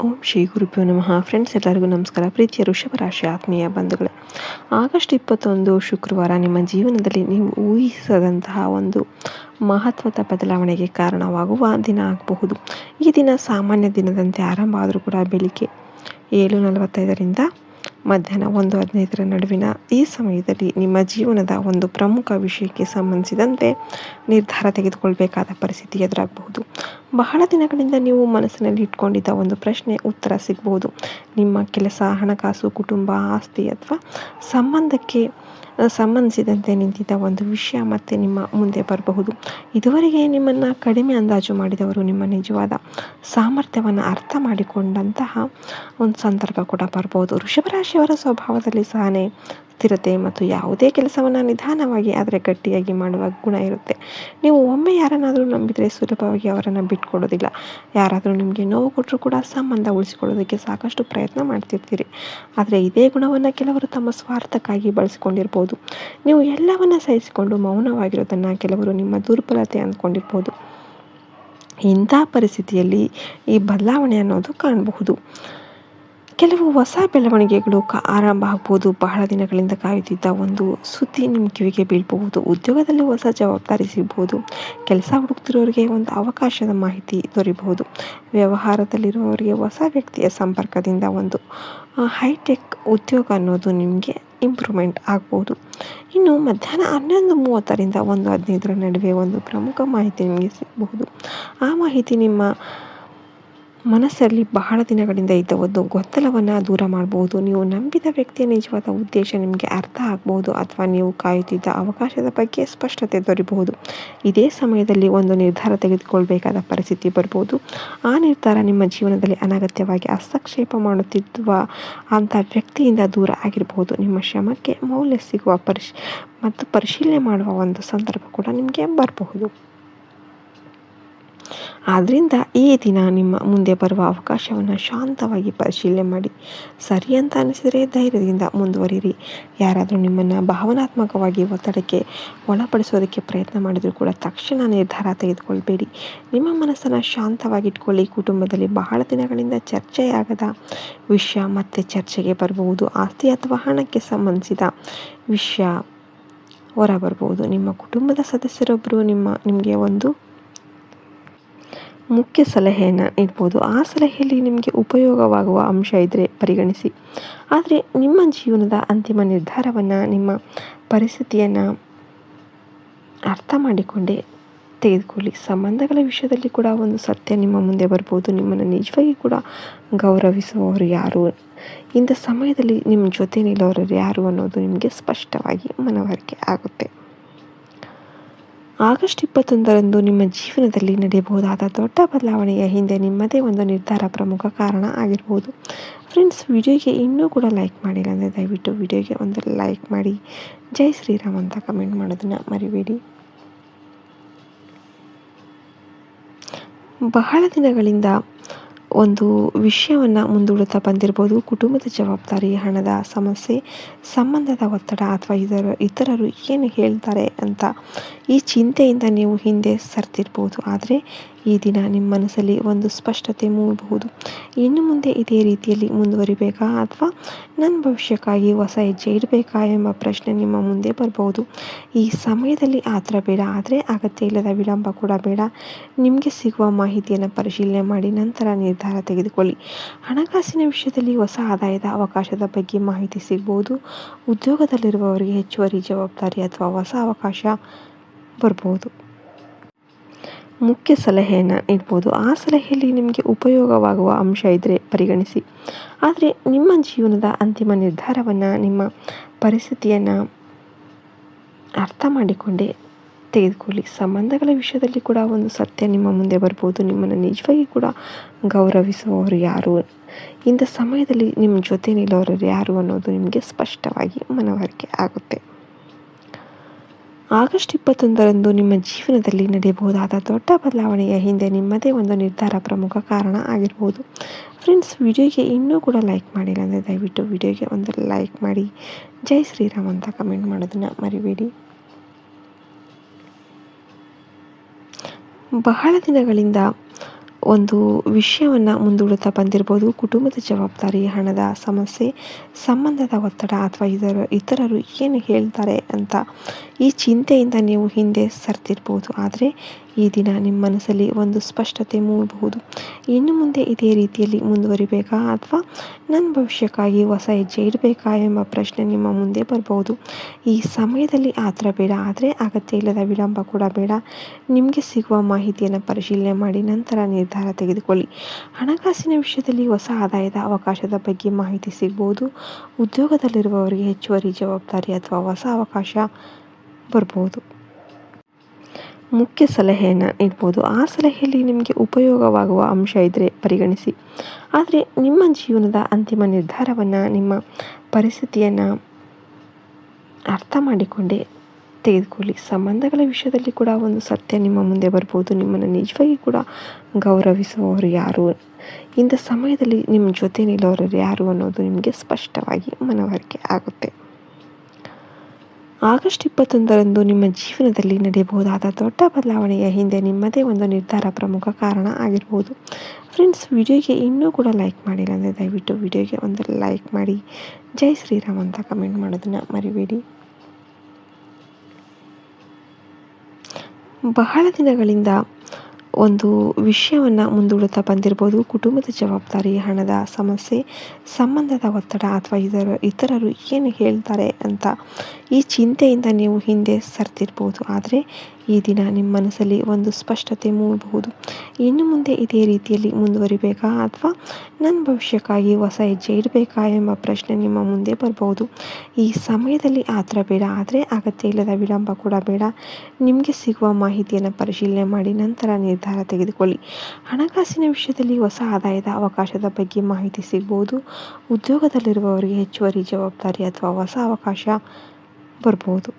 ಓಂ ಶ್ರೀ ಗುರುಭ್ಯೋ ನಮಃ. ಫ್ರೆಂಡ್ಸ್, ಎಲ್ಲರಿಗೂ ನಮಸ್ಕಾರ. ಪ್ರೀತಿಯ ವೃಷಭ ರಾಶಿ ಆತ್ಮೀಯ ಬಂಧುಗಳೇ, ಆಗಸ್ಟ್ 21 ಶುಕ್ರವಾರ ನಿಮ್ಮ ಜೀವನದಲ್ಲಿ ನೀವು ಊಹಿಸದಂತಹ ಒಂದು ಮಹತ್ವದ ಬದಲಾವಣೆಗೆ ಕಾರಣವಾಗುವ ದಿನ ಆಗಬಹುದು. ಈ ದಿನ ಸಾಮಾನ್ಯ ದಿನದಂತೆ ಆರಂಭ ಆದರೂ ಕೂಡ ಬೆಳಿಗ್ಗೆ 7:45ರಿಂದ ಮಧ್ಯಾಹ್ನ 1:15 ನಡುವಿನ ಈ ಸಮಯದಲ್ಲಿ ನಿಮ್ಮ ಜೀವನದ ಒಂದು ಪ್ರಮುಖ ವಿಷಯಕ್ಕೆ ಸಂಬಂಧಿಸಿದಂತೆ ನಿರ್ಧಾರ ತೆಗೆದುಕೊಳ್ಬೇಕಾದ ಪರಿಸ್ಥಿತಿ ಎದುರಾಗಬಹುದು. ಬಹಳ ದಿನಗಳಿಂದ ನೀವು ಮನಸ್ಸಿನಲ್ಲಿ ಇಟ್ಕೊಂಡಿದ್ದ ಒಂದು ಪ್ರಶ್ನೆ ಉತ್ತರ ಸಿಗಬಹುದು. ನಿಮ್ಮ ಕೆಲಸ, ಹಣಕಾಸು, ಕುಟುಂಬ, ಆಸ್ತಿ ಅಥವಾ ಸಂಬಂಧಕ್ಕೆ ಸಂಬಂಧಿಸಿದಂತೆ ನಿಂತಿದ್ದ ಒಂದು ವಿಷಯ ಮತ್ತೆ ನಿಮ್ಮ ಮುಂದೆ ಬರಬಹುದು. ಇದುವರೆಗೆ ನಿಮ್ಮನ್ನು ಕಡಿಮೆ ಅಂದಾಜು ಮಾಡಿದವರು ನಿಮ್ಮ ನಿಜವಾದ ಸಾಮರ್ಥ್ಯವನ್ನು ಅರ್ಥ ಮಾಡಿಕೊಂಡಂತಹ ಒಂದು ಸಂದರ್ಭ ಕೂಡ ಬರ್ಬೋದು. ವೃಷಭರಾಶಿಯವರ ಸ್ವಭಾವದಲ್ಲಿ ಸಹನೆ, ಸ್ಥಿರತೆ ಮತ್ತು ಯಾವುದೇ ಕೆಲಸವನ್ನು ನಿಧಾನವಾಗಿ ಆದರೆ ಗಟ್ಟಿಯಾಗಿ ಮಾಡುವ ಗುಣ ಇರುತ್ತೆ. ನೀವು ಒಮ್ಮೆ ಯಾರನ್ನಾದರೂ ನಂಬಿದರೆ ಸುಲಭವಾಗಿ ಅವರನ್ನು ಬಿಟ್ಕೊಡೋದಿಲ್ಲ. ಯಾರಾದರೂ ನಿಮಗೆ ನೋವು ಕೊಟ್ಟರೂ ಕೂಡ ಸಂಬಂಧ ಉಳಿಸಿಕೊಳ್ಳೋದಕ್ಕೆ ಸಾಕಷ್ಟು ಪ್ರಯತ್ನ ಮಾಡ್ತಿರ್ತೀರಿ. ಆದರೆ ಇದೇ ಗುಣವನ್ನು ಕೆಲವರು ತಮ್ಮ ಸ್ವಾರ್ಥಕ್ಕಾಗಿ ಬಳಸಿಕೊಂಡಿರ್ಬೋದು. ನೀವು ಎಲ್ಲವನ್ನ ಸಹಿಸಿಕೊಂಡು ಮೌನವಾಗಿರೋದನ್ನು ಕೆಲವರು ನಿಮ್ಮ ದುರ್ಬಲತೆ ಅಂದ್ಕೊಂಡಿರ್ಬೋದು. ಇಂಥ ಪರಿಸ್ಥಿತಿಯಲ್ಲಿ ಈ ಬದಲಾವಣೆ ಅನ್ನೋದು ಕಾಣಬಹುದು. ಕೆಲವು ಹೊಸ ಬೆಳವಣಿಗೆಗಳು ಆರಂಭ ಆಗ್ಬೋದು. ಬಹಳ ದಿನಗಳಿಂದ ಕಾಯುತ್ತಿದ್ದ ಒಂದು ಸುದ್ದಿ ನಿಮ್ಮ ಕಿವಿಗೆ ಬೀಳ್ಬಹುದು. ಉದ್ಯೋಗದಲ್ಲಿ ಹೊಸ ಜವಾಬ್ದಾರಿ ಸಿಗ್ಬೋದು. ಕೆಲಸ ಹುಡುಕ್ತಿರೋರಿಗೆ ಒಂದು ಅವಕಾಶದ ಮಾಹಿತಿ ದೊರೆಯಬಹುದು. ವ್ಯವಹಾರದಲ್ಲಿರುವವರಿಗೆ ಹೊಸ ವ್ಯಕ್ತಿಯ ಸಂಪರ್ಕದಿಂದ ಒಂದು ಹೈಟೆಕ್ ಉದ್ಯೋಗ ಅನ್ನೋದು ನಿಮಗೆ ಇಂಪ್ರೂವ್ಮೆಂಟ್ ಆಗ್ಬೋದು. ಇನ್ನು ಮಧ್ಯಾಹ್ನ 11:30ರಿಂದ 1:15 ನಡುವೆ ಒಂದು ಪ್ರಮುಖ ಮಾಹಿತಿ ನಿಮಗೆ ಸಿಗಬಹುದು. ಆ ಮಾಹಿತಿ ನಿಮ್ಮ ಮನಸ್ಸಲ್ಲಿ ಬಹಳ ದಿನಗಳಿಂದ ಇದ್ದ ಒಂದು ಗೊಂದಲವನ್ನು ದೂರ ಮಾಡಬಹುದು. ನೀವು ನಂಬಿದ ವ್ಯಕ್ತಿಯ ನಿಜವಾದ ಉದ್ದೇಶ ನಿಮಗೆ ಅರ್ಥ ಆಗ್ಬೋದು ಅಥವಾ ನೀವು ಕಾಯುತ್ತಿದ್ದ ಅವಕಾಶದ ಬಗ್ಗೆ ಸ್ಪಷ್ಟತೆ ದೊರೆಯಬಹುದು. ಇದೇ ಸಮಯದಲ್ಲಿ ಒಂದು ನಿರ್ಧಾರ ತೆಗೆದುಕೊಳ್ಬೇಕಾದ ಪರಿಸ್ಥಿತಿ ಬರ್ಬೋದು. ಆ ನಿರ್ಧಾರ ನಿಮ್ಮ ಜೀವನದಲ್ಲಿ ಅನಗತ್ಯವಾಗಿ ಹಸ್ತಕ್ಷೇಪ ಮಾಡುತ್ತಿರುವ ಅಂಥ ವ್ಯಕ್ತಿಯಿಂದ ದೂರ ಆಗಿರಬಹುದು. ನಿಮ್ಮ ಶ್ರಮಕ್ಕೆ ಮೌಲ್ಯ ಸಿಗುವ ಮತ್ತು ಪರಿಶೀಲನೆ ಮಾಡುವ ಒಂದು ಸಂದರ್ಭ ಕೂಡ ನಿಮಗೆ ಬರಬಹುದು. ಆದ್ದರಿಂದ ಈ ದಿನ ನಿಮ್ಮ ಮುಂದೆ ಬರುವ ಅವಕಾಶವನ್ನು ಶಾಂತವಾಗಿ ಪರಿಶೀಲನೆ ಮಾಡಿ. ಸರಿ ಅಂತ ಅನಿಸಿದರೆ ಧೈರ್ಯದಿಂದ ಮುಂದುವರಿಯಿರಿ. ಯಾರಾದರೂ ನಿಮ್ಮನ್ನು ಭಾವನಾತ್ಮಕವಾಗಿ ಒತ್ತಡಕ್ಕೆ ಒಳಪಡಿಸೋದಕ್ಕೆ ಪ್ರಯತ್ನ ಮಾಡಿದರೂ ಕೂಡ ತಕ್ಷಣ ನಿರ್ಧಾರ ತೆಗೆದುಕೊಳ್ಬೇಡಿ. ನಿಮ್ಮ ಮನಸ್ಸನ್ನು ಶಾಂತವಾಗಿಟ್ಕೊಳ್ಳಿ. ಕುಟುಂಬದಲ್ಲಿ ಬಹಳ ದಿನಗಳಿಂದ ಚರ್ಚೆಯಾಗದ ವಿಷಯ ಮತ್ತೆ ಚರ್ಚೆಗೆ ಬರಬಹುದು. ಆಸ್ತಿ ಅಥವಾ ಹಣಕ್ಕೆ ಸಂಬಂಧಿಸಿದ ವಿಷಯ ಹೊರಬರಬಹುದು. ನಿಮ್ಮ ಕುಟುಂಬದ ಸದಸ್ಯರೊಬ್ಬರು ನಿಮಗೆ ಒಂದು ಮುಖ್ಯ ಸಲಹೆಯನ್ನು ನೀಡ್ಬೋದು. ಆ ಸಲಹೆಯಲ್ಲಿ ನಿಮಗೆ ಉಪಯೋಗವಾಗುವ ಅಂಶ ಇದ್ದರೆ ಪರಿಗಣಿಸಿ. ಆದರೆ ನಿಮ್ಮ ಜೀವನದ ಅಂತಿಮ ನಿರ್ಧಾರವನ್ನು ನಿಮ್ಮ ಪರಿಸ್ಥಿತಿಯನ್ನು ಅರ್ಥ ಮಾಡಿಕೊಂಡೇ ತೆಗೆದುಕೊಳ್ಳಿ. ಸಂಬಂಧಗಳ ವಿಷಯದಲ್ಲಿ ಕೂಡ ಒಂದು ಸತ್ಯ ನಿಮ್ಮ ಮುಂದೆ ಬರ್ಬೋದು. ನಿಮ್ಮನ್ನು ನಿಜವಾಗಿ ಕೂಡ ಗೌರವಿಸುವವರು ಯಾರು, ಇಂಥ ಸಮಯದಲ್ಲಿ ನಿಮ್ಮ ಜೊತೆ ನಿಲ್ಲೋರು ಯಾರು ಅನ್ನೋದು ನಿಮಗೆ ಸ್ಪಷ್ಟವಾಗಿ ಮನವರಿಕೆ ಆಗುತ್ತೆ. ಆಗಸ್ಟ್ 21ರಂದು ನಿಮ್ಮ ಜೀವನದಲ್ಲಿ ನಡೆಯಬಹುದಾದ ದೊಡ್ಡ ಬದಲಾವಣೆಯ ಹಿಂದೆ ನಿಮ್ಮದೇ ಒಂದು ನಿರ್ಧಾರ ಪ್ರಮುಖ ಕಾರಣ ಆಗಿರ್ಬೋದು. ಫ್ರೆಂಡ್ಸ್, ವಿಡಿಯೋಗೆ ಇನ್ನೂ ಕೂಡ ಲೈಕ್ ಮಾಡಿಲ್ಲ ಅಂದರೆ ದಯವಿಟ್ಟು ವಿಡಿಯೋಗೆ ಒಂದು ಲೈಕ್ ಮಾಡಿ. ಜೈ ಶ್ರೀರಾಮ್ ಅಂತ ಕಮೆಂಟ್ ಮಾಡೋದನ್ನು ಮರಿಬೇಡಿ. ಬಹಳ ದಿನಗಳಿಂದ ಒಂದು ವಿಷಯವನ್ನು ಮುಂದೂಡುತ್ತಾ ಬಂದಿರ್ಬೋದು. ಕುಟುಂಬದ ಜವಾಬ್ದಾರಿ, ಹಣದ ಸಮಸ್ಯೆ, ಸಂಬಂಧದ ಒತ್ತಡ ಅಥವಾ ಇತರರು ಏನು ಹೇಳ್ತಾರೆ ಅಂತ ಈ ಚಿಂತೆಯಿಂದ ನೀವು ಹಿಂದೆ ಸರ್ತಿರ್ಬೋದು. ಆದರೆ ಈ ದಿನ ನಿಮ್ಮ ಮನಸ್ಸಲ್ಲಿ ಒಂದು ಸ್ಪಷ್ಟತೆ ಮೂಡಬಹುದು. ಇನ್ನು ಮುಂದೆ ಇದೇ ರೀತಿಯಲ್ಲಿ ಮುಂದುವರಿಬೇಕಾ ಅಥವಾ ನನ್ನ ಭವಿಷ್ಯಕ್ಕಾಗಿ ಹೊಸ ಹೆಜ್ಜೆ ಇಡಬೇಕಾ ಎಂಬ ಪ್ರಶ್ನೆ ನಿಮ್ಮ ಮುಂದೆ ಬರಬಹುದು. ಈ ಸಮಯದಲ್ಲಿ ಆತರ ಬೇಡ, ಆದರೆ ಅಗತ್ಯ ಇಲ್ಲದ ವಿಳಂಬ ಕೂಡ ಬೇಡ. ನಿಮಗೆ ಸಿಗುವ ಮಾಹಿತಿಯನ್ನು ಪರಿಶೀಲನೆ ಮಾಡಿ ನಂತರ ನಿರ್ಧಾರ ತೆಗೆದುಕೊಳ್ಳಿ. ಹಣಕಾಸಿನ ವಿಷಯದಲ್ಲಿ ಹೊಸ ಆದಾಯದ ಅವಕಾಶದ ಬಗ್ಗೆ ಮಾಹಿತಿ ಸಿಗಬಹುದು. ಉದ್ಯೋಗದಲ್ಲಿರುವವರಿಗೆ ಹೆಚ್ಚುವರಿ ಜವಾಬ್ದಾರಿ ಅಥವಾ ಹೊಸ ಅವಕಾಶ ಬರ್ಬೋದು. ಮುಖ್ಯ ಸಲಹೆಯನ್ನು ನೀಡ್ಬೋದು. ಆ ಸಲಹೆಯಲ್ಲಿ ನಿಮಗೆ ಉಪಯೋಗವಾಗುವ ಅಂಶ ಇದ್ದರೆ ಪರಿಗಣಿಸಿ. ಆದರೆ ನಿಮ್ಮ ಜೀವನದ ಅಂತಿಮ ನಿರ್ಧಾರವನ್ನು ನಿಮ್ಮ ಪರಿಸ್ಥಿತಿಯನ್ನು ಅರ್ಥ ಮಾಡಿಕೊಂಡೇ ತೆಗೆದುಕೊಳ್ಳಿ. ಸಂಬಂಧಗಳ ವಿಷಯದಲ್ಲಿ ಕೂಡ ಒಂದು ಸತ್ಯ ನಿಮ್ಮ ಮುಂದೆ ಬರ್ಬೋದು. ನಿಮ್ಮನ್ನು ನಿಜವಾಗಿ ಕೂಡ ಗೌರವಿಸುವವರು ಯಾರು, ಇಂಥ ಸಮಯದಲ್ಲಿ ನಿಮ್ಮ ಜೊತೆ ನಿಲ್ಲೋರು ಯಾರು ಅನ್ನೋದು ನಿಮಗೆ ಸ್ಪಷ್ಟವಾಗಿ ಮನವರಿಕೆ ಆಗುತ್ತೆ. ಆಗಸ್ಟ್ 21ರಂದು ನಿಮ್ಮ ಜೀವನದಲ್ಲಿ ನಡೆಯಬಹುದಾದ ದೊಡ್ಡ ಬದಲಾವಣೆಯ ಹಿಂದೆ ನಿಮ್ಮದೇ ಒಂದು ನಿರ್ಧಾರ ಪ್ರಮುಖ ಕಾರಣ ಆಗಿರ್ಬೋದು. ಫ್ರೆಂಡ್ಸ್, ವಿಡಿಯೋಗೆ ಇನ್ನೂ ಕೂಡ ಲೈಕ್ ಮಾಡಿಲ್ಲ ಅಂದರೆ ದಯವಿಟ್ಟು ವಿಡಿಯೋಗೆ ಒಂದು ಲೈಕ್ ಮಾಡಿ. ಜೈ ಶ್ರೀರಾಮ್ ಅಂತ ಕಮೆಂಟ್ ಮಾಡೋದನ್ನು ಮರಿಬೇಡಿ. ಬಹಳ ದಿನಗಳಿಂದ ಒಂದು ವಿಷಯವನ್ನು ಮುಂದೂಡುತ್ತಾ ಬಂದಿರ್ಬೋದು. ಕುಟುಂಬದ ಜವಾಬ್ದಾರಿ, ಹಣದ ಸಮಸ್ಯೆ, ಸಂಬಂಧದ ಒತ್ತಡ ಅಥವಾ ಇತರರು ಏನು ಹೇಳ್ತಾರೆ ಅಂತ ಈ ಚಿಂತೆಯಿಂದ ನೀವು ಹಿಂದೆ ಸರಿದಿರ್ಬೋದು. ಆದರೆ ಈ ದಿನ ನಿಮ್ಮ ಮನಸ್ಸಲ್ಲಿ ಒಂದು ಸ್ಪಷ್ಟತೆ ಮೂಡಬಹುದು. ಇನ್ನು ಮುಂದೆ ಇದೇ ರೀತಿಯಲ್ಲಿ ಮುಂದುವರಿಬೇಕಾ ಅಥವಾ ನನ್ನ ಭವಿಷ್ಯಕ್ಕಾಗಿ ಹೊಸ ಹೆಜ್ಜೆ ಇಡಬೇಕಾ ಎಂಬ ಪ್ರಶ್ನೆ ನಿಮ್ಮ ಮುಂದೆ ಬರಬಹುದು. ಈ ಸಮಯದಲ್ಲಿ ಆತರ ಬೇಡ, ಆದರೆ ಅಗತ್ಯ ಇಲ್ಲದ ವಿಳಂಬ ಕೂಡ ಬೇಡ. ನಿಮಗೆ ಸಿಗುವ ಮಾಹಿತಿಯನ್ನು ಪರಿಶೀಲನೆ ಮಾಡಿ ನಂತರ ನಿರ್ಧಾರ ತೆಗೆದುಕೊಳ್ಳಿ. ಹಣಕಾಸಿನ ವಿಷಯದಲ್ಲಿ ಹೊಸ ಆದಾಯದ ಅವಕಾಶದ ಬಗ್ಗೆ ಮಾಹಿತಿ ಸಿಗಬಹುದು. ಉದ್ಯೋಗದಲ್ಲಿರುವವರಿಗೆ ಹೆಚ್ಚುವರಿ ಜವಾಬ್ದಾರಿ ಅಥವಾ ಹೊಸ ಅವಕಾಶ ಬರ್ಬೋದು. ಮುಖ್ಯ ಸಲಹೆಯನ್ನು ನೀಡ್ಬೋದು. ಆ ಸಲಹೆಯಲ್ಲಿ ನಿಮಗೆ ಉಪಯೋಗವಾಗುವ ಅಂಶ ಇದ್ದರೆ ಪರಿಗಣಿಸಿ. ಆದರೆ ನಿಮ್ಮ ಜೀವನದ ಅಂತಿಮ ನಿರ್ಧಾರವನ್ನು ನಿಮ್ಮ ಪರಿಸ್ಥಿತಿಯನ್ನು ಅರ್ಥ ಮಾಡಿಕೊಂಡೇ ತೆಗೆದುಕೊಳ್ಳಿ. ಸಂಬಂಧಗಳ ವಿಷಯದಲ್ಲಿ ಕೂಡ ಒಂದು ಸತ್ಯ ನಿಮ್ಮ ಮುಂದೆ ಬರ್ಬೋದು. ನಿಮ್ಮನ್ನು ನಿಜವಾಗಿ ಕೂಡ ಗೌರವಿಸುವವರು ಯಾರು, ಇಂಥ ಸಮಯದಲ್ಲಿ ನಿಮ್ಮ ಜೊತೆ ನಿಲ್ಲೋರು ಯಾರು ಅನ್ನೋದು ನಿಮಗೆ ಸ್ಪಷ್ಟವಾಗಿ ಮನವರಿಕೆ ಆಗುತ್ತೆ. ಆಗಸ್ಟ್ 21ರಂದು ನಿಮ್ಮ ಜೀವನದಲ್ಲಿ ನಡೆಯಬಹುದಾದ ದೊಡ್ಡ ಬದಲಾವಣೆಯ ಹಿಂದೆ ನಿಮ್ಮದೇ ಒಂದು ನಿರ್ಧಾರ ಪ್ರಮುಖ ಕಾರಣ ಆಗಿರ್ಬೋದು. ಫ್ರೆಂಡ್ಸ್, ವಿಡಿಯೋಗೆ ಇನ್ನೂ ಕೂಡ ಲೈಕ್ ಮಾಡಿಲ್ಲ ಅಂದರೆ ದಯವಿಟ್ಟು ವಿಡಿಯೋಗೆ ಒಂದು ಲೈಕ್ ಮಾಡಿ. ಜೈ ಶ್ರೀರಾಮ್ ಅಂತ ಕಮೆಂಟ್ ಮಾಡೋದನ್ನು ಮರಿಬೇಡಿ. ಬಹಳ ದಿನಗಳಿಂದ ಒಂದು ವಿಷಯವನ್ನು ಮುಂದೂಡುತ್ತಾ ಬಂದಿರ್ಬೋದು. ಕುಟುಂಬದ ಜವಾಬ್ದಾರಿ, ಹಣದ ಸಮಸ್ಯೆ, ಸಂಬಂಧದ ಒತ್ತಡ ಅಥವಾ ಇತರರು ಏನು ಹೇಳ್ತಾರೆ ಅಂತ ಈ ಚಿಂತೆಯಿಂದ ನೀವು ಹಿಂದೆ ಸರಿದಿರ್ಬೋದು. ಆದರೆ ಈ ದಿನ ನಿಮ್ಮ ಮನಸ್ಸಲ್ಲಿ ಒಂದು ಸ್ಪಷ್ಟತೆ ಮೂಡಬಹುದು. ಇನ್ನು ಮುಂದೆ ಇದೇ ರೀತಿಯಲ್ಲಿ ಮುಂದುವರಿಬೇಕಾ ಅಥವಾ ನನ್ನ ಭವಿಷ್ಯಕ್ಕಾಗಿ ಹೊಸ ಹೆಜ್ಜೆ ಇಡಬೇಕಾ ಎಂಬ ಪ್ರಶ್ನೆ ನಿಮ್ಮ ಮುಂದೆ ಬರಬಹುದು. ಈ ಸಮಯದಲ್ಲಿ ಆತರ ಬೇಡ, ಆದರೆ ಅಗತ್ಯ ಇಲ್ಲದ ವಿಳಂಬ ಕೂಡ ಬೇಡ. ನಿಮಗೆ ಸಿಗುವ ಮಾಹಿತಿಯನ್ನು ಪರಿಶೀಲನೆ ಮಾಡಿ ನಂತರ ನಿರ್ಧಾರ ತೆಗೆದುಕೊಳ್ಳಿ. ಹಣಕಾಸಿನ ವಿಷಯದಲ್ಲಿ ಹೊಸ ಆದಾಯದ ಅವಕಾಶದ ಬಗ್ಗೆ ಮಾಹಿತಿ ಸಿಗಬಹುದು. ಉದ್ಯೋಗದಲ್ಲಿರುವವರಿಗೆ ಹೆಚ್ಚುವರಿ ಜವಾಬ್ದಾರಿ ಅಥವಾ ಹೊಸ ಅವಕಾಶ ಬರ್ಬೋದು.